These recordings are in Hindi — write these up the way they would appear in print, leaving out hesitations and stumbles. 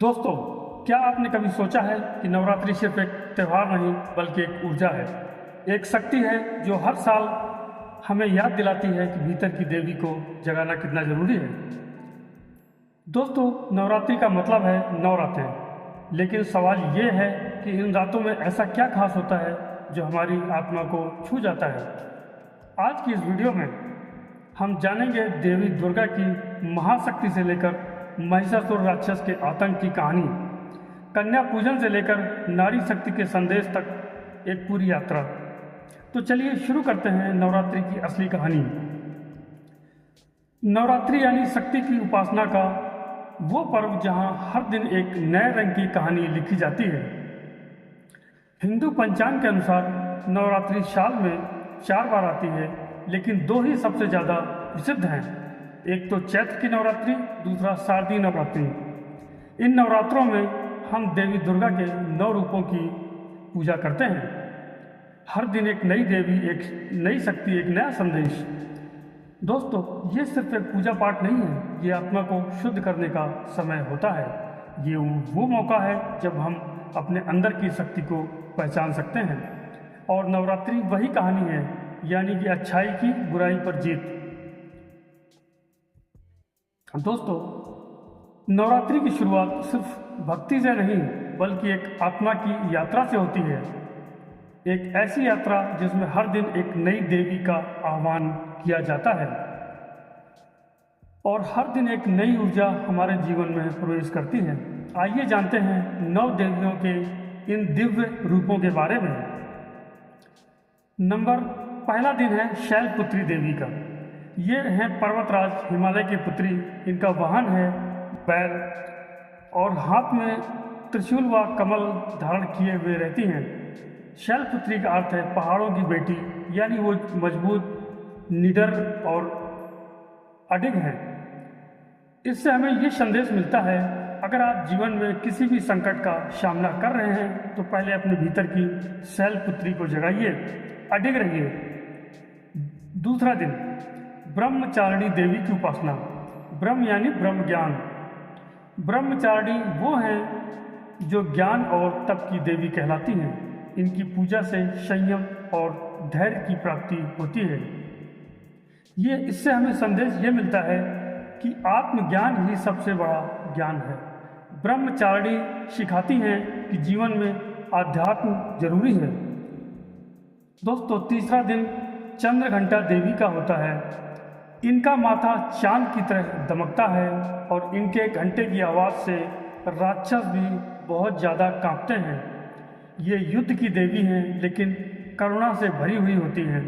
दोस्तों, क्या आपने कभी सोचा है कि नवरात्रि सिर्फ एक त्यौहार नहीं बल्कि एक ऊर्जा है, एक शक्ति है जो हर साल हमें याद दिलाती है कि भीतर की देवी को जगाना कितना जरूरी है। दोस्तों, नवरात्रि का मतलब है नौ रातें, लेकिन सवाल ये है कि इन रातों में ऐसा क्या खास होता है जो हमारी आत्मा को छू जाता है। आज की इस वीडियो में हम जानेंगे देवी दुर्गा की महाशक्ति से लेकर महिषासुर राक्षस के आतंक की कहानी, कन्या पूजन से लेकर नारी शक्ति के संदेश तक एक पूरी यात्रा। तो चलिए शुरू करते हैं नवरात्रि की असली कहानी। नवरात्रि यानी शक्ति की उपासना का वो पर्व जहां हर दिन एक नए रंग की कहानी लिखी जाती है। हिंदू पंचांग के अनुसार नवरात्रि साल में 4 बार आती है, लेकिन 2 ही सबसे ज़्यादा प्रसिद्ध हैं। एक तो चैत्र की नवरात्रि, दूसरा शारदीय नवरात्रि। इन नवरात्रों में हम देवी दुर्गा के 9 रूपों की पूजा करते हैं। हर दिन एक नई देवी, एक नई शक्ति, एक नया संदेश। दोस्तों, ये सिर्फ एक पूजा पाठ नहीं है, ये आत्मा को शुद्ध करने का समय होता है। ये वो मौका है जब हम अपने अंदर की शक्ति को पहचान सकते हैं। और नवरात्रि वही कहानी है, यानी कि अच्छाई की बुराई पर जीत। दोस्तों, नवरात्रि की शुरुआत सिर्फ भक्ति से नहीं बल्कि एक आत्मा की यात्रा से होती है। एक ऐसी यात्रा जिसमें हर दिन एक नई देवी का आह्वान किया जाता है और हर दिन एक नई ऊर्जा हमारे जीवन में प्रवेश करती है। आइए जानते हैं 9 देवियों के इन दिव्य रूपों के बारे में। पहला दिन है शैलपुत्री देवी का। ये हैं पर्वतराज हिमालय की पुत्री। इनका वाहन है बैल और हाथ में त्रिशूल व कमल धारण किए हुए रहती हैं। शैलपुत्री का अर्थ है पहाड़ों की बेटी, यानी वो मजबूत, निडर और अडिग हैं। इससे हमें ये संदेश मिलता है, अगर आप जीवन में किसी भी संकट का सामना कर रहे हैं तो पहले अपने भीतर की शैलपुत्री को जगाइए, अडिग रहिए। दूसरा दिन ब्रह्मचारिणी देवी की उपासना। ब्रह्म यानी ब्रह्म ज्ञान। ब्रह्मचारिणी वो हैं जो ज्ञान और तप की देवी कहलाती हैं। इनकी पूजा से संयम और धैर्य की प्राप्ति होती है। इससे हमें संदेश ये मिलता है कि आत्मज्ञान ही सबसे बड़ा ज्ञान है। ब्रह्मचारिणी सिखाती हैं कि जीवन में आध्यात्म जरूरी है। दोस्तों, तीसरा दिन चंद्रघंटा देवी का होता है। इनका माथा चांद की तरह दमकता है और इनके घंटे की आवाज़ से राक्षस भी बहुत ज़्यादा कांपते हैं। ये युद्ध की देवी हैं, लेकिन करुणा से भरी हुई होती हैं।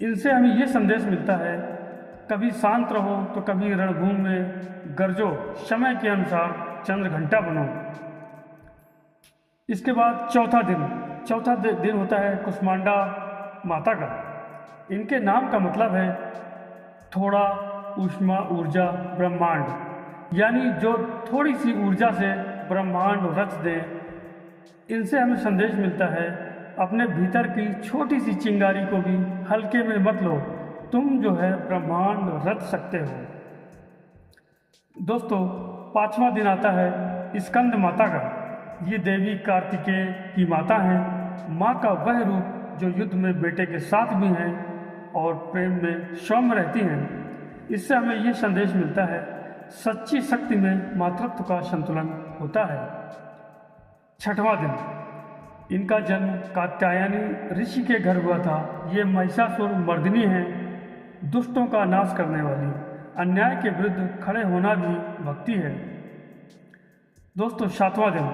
इनसे हमें ये संदेश मिलता है, कभी शांत रहो तो कभी रणभूमि में गरजो, समय के अनुसार चंद्रघंटा बनो। इसके बाद चौथा दिन होता है कुष्मांडा माता का। इनके नाम का मतलब है थोड़ा, ऊष्मा, ऊर्जा, ब्रह्मांड, यानी जो थोड़ी सी ऊर्जा से ब्रह्मांड रच दे। इनसे हमें संदेश मिलता है, अपने भीतर की छोटी सी चिंगारी को भी हल्के में मत लो, तुम जो है ब्रह्मांड रच सकते हो। दोस्तों, 5वां दिन आता है स्कंद माता का। ये देवी कार्तिकेय की माता हैं। माँ का वह रूप जो युद्ध में बेटे के साथ भी हैं और प्रेम में सौम्य रहती हैं। इससे हमें ये संदेश मिलता है, सच्ची शक्ति में मातृत्व का संतुलन होता है। 6वां दिन, इनका जन्म कात्यायनी ऋषि के घर हुआ था। ये महिषासुर मर्दिनी हैं, दुष्टों का नाश करने वाली। अन्याय के विरुद्ध खड़े होना भी भक्ति है। दोस्तों, 7वां दिन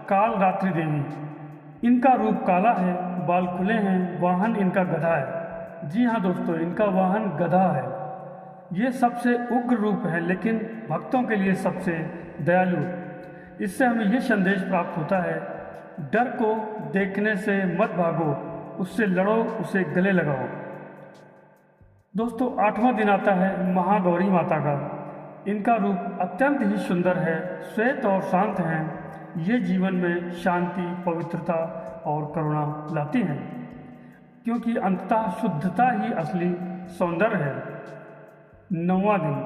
काल रात्रि देवी। इनका रूप काला है, बाल खुले हैं, वाहन इनका गधा है। जी हाँ दोस्तों, इनका वाहन गधा है। ये सबसे उग्र रूप है, लेकिन भक्तों के लिए सबसे दयालु। इससे हमें ये संदेश प्राप्त होता है, डर को देखने से मत भागो, उससे लड़ो, उसे गले लगाओ। दोस्तों, 8वां दिन आता है महागौरी माता का। इनका रूप अत्यंत ही सुंदर है, श्वेत और शांत हैं। ये जीवन में शांति, पवित्रता और करुणा लाती हैं, क्योंकि अंततः शुद्धता ही असली सौंदर्य है। 9वां दिन,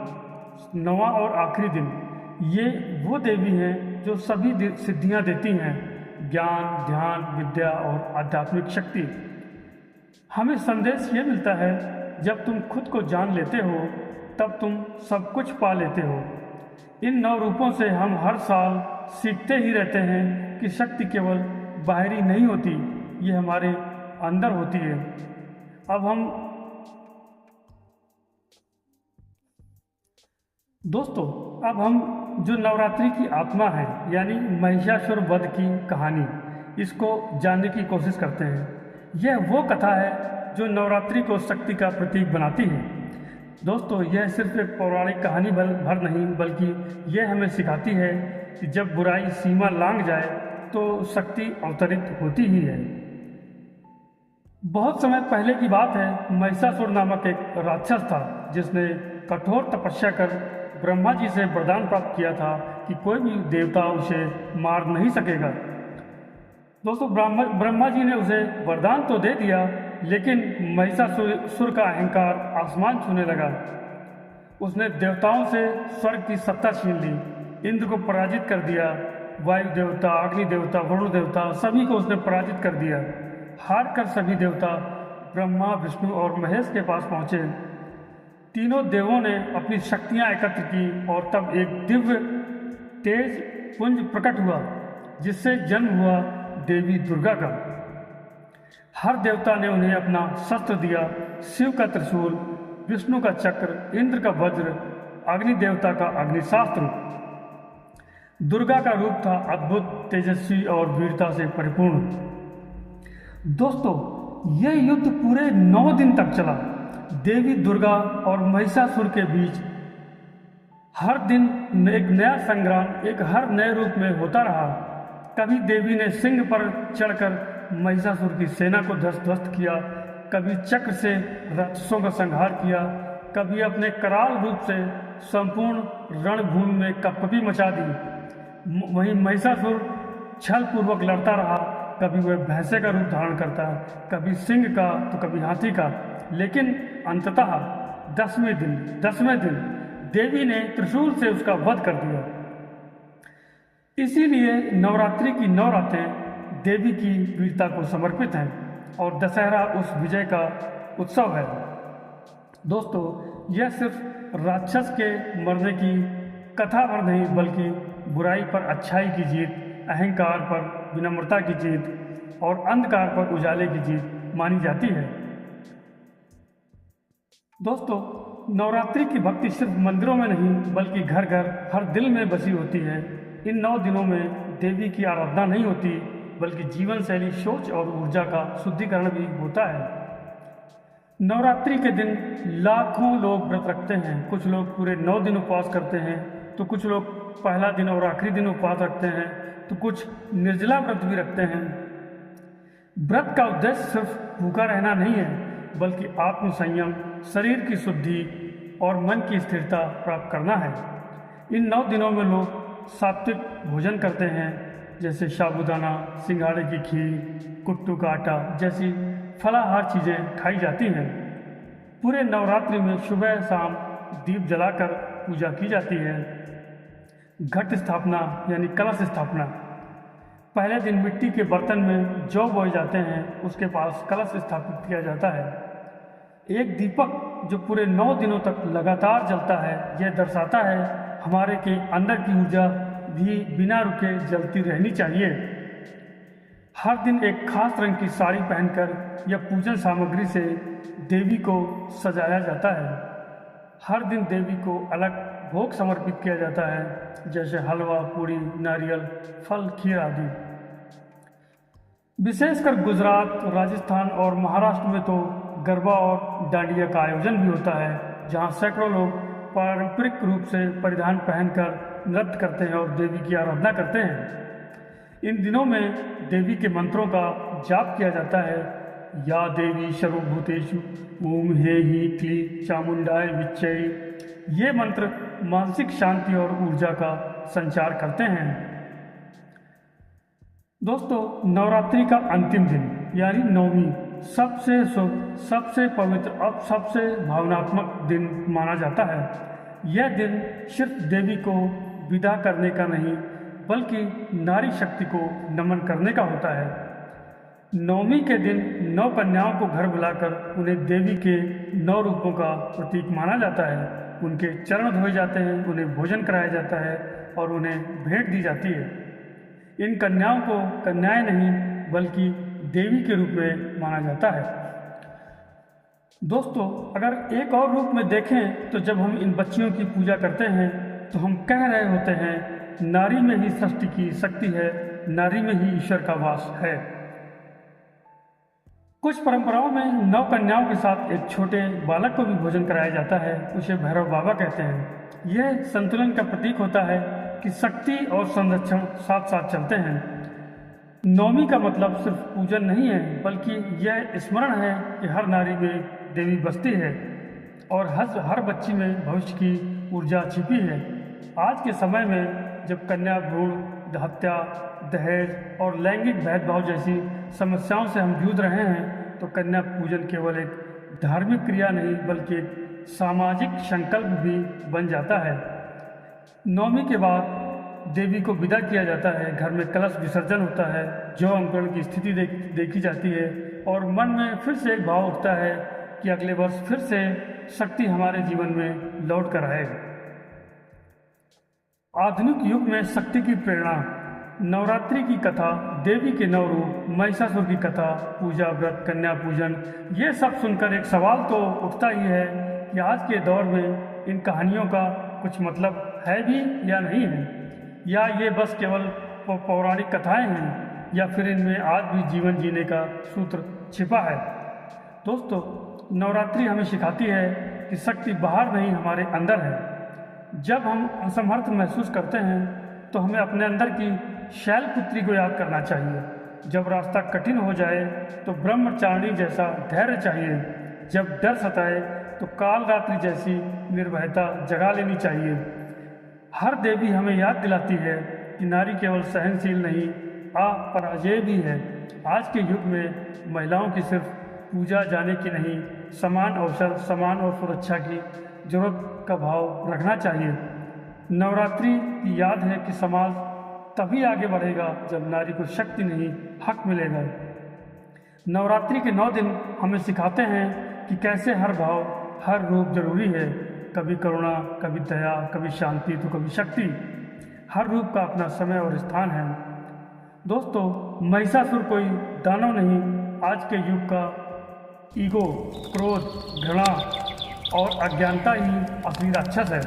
9वां और आखिरी दिन, ये वो देवी हैं जो सभी सिद्धियां देती हैं, ज्ञान, ध्यान, विद्या और आध्यात्मिक शक्ति। हमें संदेश ये मिलता है, जब तुम खुद को जान लेते हो तब तुम सब कुछ पा लेते हो। इन 9 रूपों से हम हर साल सीखते ही रहते हैं कि शक्ति केवल बाहरी नहीं होती, ये हमारे अंदर होती है। अब हम दोस्तों, अब हम जो नवरात्रि की आत्मा है यानी महिषासुर वध की कहानी, इसको जानने की कोशिश करते हैं। यह वो कथा है जो नवरात्रि को शक्ति का प्रतीक बनाती है। दोस्तों, यह सिर्फ एक पौराणिक कहानी भर नहीं, बल्कि यह हमें सिखाती है कि जब बुराई सीमा लांघ जाए तो शक्ति अवतरित होती ही है। बहुत समय पहले की बात है, महिषासुर नामक एक राक्षस था जिसने कठोर तपस्या कर ब्रह्मा जी से वरदान प्राप्त किया था कि कोई भी देवता उसे मार नहीं सकेगा। दोस्तों, ब्रह्मा जी ने उसे वरदान तो दे दिया, लेकिन महिषासुर का अहंकार आसमान छूने लगा। उसने देवताओं से स्वर्ग की सत्ता छीन ली, इंद्र को पराजित कर दिया, वायु देवता, अग्नि देवता, वरुण देवता, सभी को उसने पराजित कर दिया। हार कर सभी देवता ब्रह्मा, विष्णु और महेश के पास पहुँचे। तीनों देवों ने अपनी शक्तियाँ एकत्र की और तब एक दिव्य तेज पुंज प्रकट हुआ, जिससे जन्म हुआ देवी दुर्गा का। हर देवता ने उन्हें अपना शस्त्र दिया, शिव का त्रिशूल, विष्णु का चक्र, इंद्र का वज्र, अग्नि देवता का अग्निशास्त्र। दुर्गा का रूप था अद्भुत, तेजस्वी और वीरता से परिपूर्ण। दोस्तों, यह युद्ध पूरे 9 दिन तक चला। देवी दुर्गा और महिषासुर के बीच हर दिन एक नया संग्राम हर नए रूप में होता रहा। कभी देवी ने सिंह पर चढ़कर महिषासुर की सेना को ध्वस्त किया, कभी चक्र से राक्षसों का संहार किया, कभी अपने कराल रूप से संपूर्ण रणभूमि में कपकपी मचा दी। वहीं महिषासुर छल पूर्वक लड़ता रहा, कभी वह भैंसे का रूप धारण करता, कभी सिंह का तो कभी हाथी का। लेकिन अंततः 10वें दिन देवी ने त्रिशूल से उसका वध कर दिया। इसीलिए नवरात्रि की 9 रातें देवी की वीरता को समर्पित हैं और दशहरा उस विजय का उत्सव है। दोस्तों, यह सिर्फ राक्षस के मरने की कथा भर नहीं, बल्कि बुराई पर अच्छाई की जीत, अहंकार पर विनम्रता की जीत और अंधकार पर उजाले की जीत मानी जाती है। दोस्तों, नवरात्रि की भक्ति सिर्फ मंदिरों में नहीं, बल्कि घर घर हर दिल में बसी होती है। इन 9 दिनों में देवी की आराधना नहीं होती, बल्कि जीवन शैली, सोच और ऊर्जा का शुद्धिकरण भी होता है। नवरात्रि के दिन लाखों लोग व्रत रखते हैं। कुछ लोग पूरे 9 दिन उपवास करते हैं, तो कुछ लोग पहला दिन और आखिरी दिन उपवास रखते हैं, तो कुछ निर्जला व्रत भी रखते हैं। व्रत का उद्देश्य सिर्फ भूखा रहना नहीं है, बल्कि आत्म संयम, शरीर की शुद्धि और मन की स्थिरता प्राप्त करना है। इन 9 दिनों में लोग सात्विक भोजन करते हैं, जैसे साबूदाना, सिंघाड़े की खीर, कुट्टू का आटा जैसी फलाहार चीज़ें खाई जाती हैं। पूरे नवरात्रि में सुबह शाम दीप जलाकर पूजा की जाती है। घट स्थापना यानी कलश स्थापना, पहले दिन मिट्टी के बर्तन में जौ बोए जाते हैं, उसके पास कलश स्थापित किया जाता है। एक दीपक जो पूरे 9 दिनों तक लगातार जलता है, यह दर्शाता है हमारे के अंदर की ऊर्जा भी बिना रुके जलती रहनी चाहिए। हर दिन एक खास रंग की साड़ी पहनकर या पूजन सामग्री से देवी को सजाया जाता है। हर दिन देवी को अलग भोग समर्पित किया जाता है, जैसे हलवा, पूड़ी, नारियल, फल, खीर आदि। विशेषकर गुजरात, राजस्थान और महाराष्ट्र में तो गरबा और डांडिया का आयोजन भी होता है, जहां सैकड़ों लोग पारंपरिक रूप से परिधान पहनकर नृत्य करते हैं और देवी की आराधना करते हैं। इन दिनों में देवी के मंत्रों का जाप किया जाता है। या देवी सर्वभूतेषु ओम हे ही क्ली चामुंडाय विच्चय। ये मंत्र मानसिक शांति और ऊर्जा का संचार करते हैं। दोस्तों, नवरात्रि का अंतिम दिन यानी नवमी सबसे शुभ, सबसे पवित्र और सबसे भावनात्मक दिन माना जाता है। यह दिन सिर्फ देवी को विदा करने का नहीं, बल्कि नारी शक्ति को नमन करने का होता है। नवमी के दिन 9 कन्याओं को घर बुलाकर उन्हें देवी के 9 रूपों का प्रतीक माना जाता है। उनके चरण धोए जाते हैं, उन्हें भोजन कराया जाता है और उन्हें भेंट दी जाती है। इन कन्याओं को कन्याएं नहीं बल्कि देवी के रूप में माना जाता है। दोस्तों, अगर एक और रूप में देखें तो जब हम इन बच्चियों की पूजा करते हैं तो हम कह रहे होते हैं नारी में ही सृष्टि की शक्ति है, नारी में ही ईश्वर का वास है। कुछ परंपराओं में 9 कन्याओं के साथ एक छोटे बालक को भी भोजन कराया जाता है। उसे भैरव बाबा कहते हैं। यह संतुलन का प्रतीक होता है कि शक्ति और संरक्षण साथ साथ चलते हैं। नवमी का मतलब सिर्फ पूजन नहीं है बल्कि यह स्मरण है कि हर नारी में देवी बसती है और हर बच्ची में भविष्य की ऊर्जा छिपी है। आज के समय में जब कन्या भ्रूण हत्या, दहेज और लैंगिक भेदभाव जैसी समस्याओं से हम जूझ रहे हैं तो कन्या पूजन केवल एक धार्मिक क्रिया नहीं बल्कि एक सामाजिक संकल्प भी बन जाता है। नवमी के बाद देवी को विदा किया जाता है, घर में कलश विसर्जन होता है, जौ अंकुरण की स्थिति देखी जाती है और मन में फिर से एक भाव उठता है कि अगले वर्ष फिर से शक्ति हमारे जीवन में लौट कर आए। आधुनिक युग में शक्ति की प्रेरणा, नवरात्रि की कथा, देवी के 9 रूप, महिषासुर की कथा, पूजा व्रत, कन्या पूजन, ये सब सुनकर एक सवाल तो उठता ही है कि आज के दौर में इन कहानियों का कुछ मतलब है भी या नहीं है, या ये बस केवल पौराणिक कथाएं हैं, या फिर इनमें आज भी जीवन जीने का सूत्र छिपा है। दोस्तों, नवरात्रि हमें सिखाती है कि शक्ति बाहर नहीं हमारे अंदर है। जब हम असमर्थ महसूस करते हैं तो हमें अपने अंदर की शैलपुत्री को याद करना चाहिए। जब रास्ता कठिन हो जाए तो ब्रह्मचारिणी जैसा धैर्य चाहिए। जब डर सताए तो कालरात्रि जैसी निर्भयता जगा लेनी चाहिए। हर देवी हमें याद दिलाती है कि नारी केवल सहनशील नहीं, अपराजेय भी है। आज के युग में महिलाओं की सिर्फ पूजा जाने की नहीं, समान अवसर, समान और सुरक्षा की जरूरत का भाव रखना चाहिए। नवरात्रि की याद है कि समाज तभी आगे बढ़ेगा जब नारी को शक्ति नहीं, हक मिलेगा। नवरात्रि के 9 दिन हमें सिखाते हैं कि कैसे हर भाव, हर रूप जरूरी है। कभी करुणा, कभी दया, कभी शांति तो कभी शक्ति। हर रूप का अपना समय और स्थान है। दोस्तों, महिषासुर कोई दानव नहीं, आज के युग का ईगो, क्रोध, घृणा और अज्ञानता ही असली राक्षस है।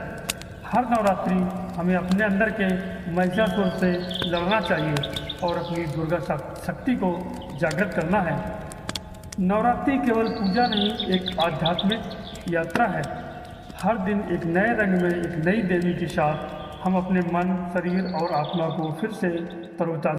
हर नवरात्रि हमें अपने अंदर के महिषासुर से लड़ना चाहिए और अपनी दुर्गा शक्ति को जागृत करना है। नवरात्रि केवल पूजा नहीं, एक आध्यात्मिक यात्रा है। हर दिन एक नए रंग में, एक नई देवी के साथ हम अपने मन, शरीर और आत्मा को फिर से तरोताज़ा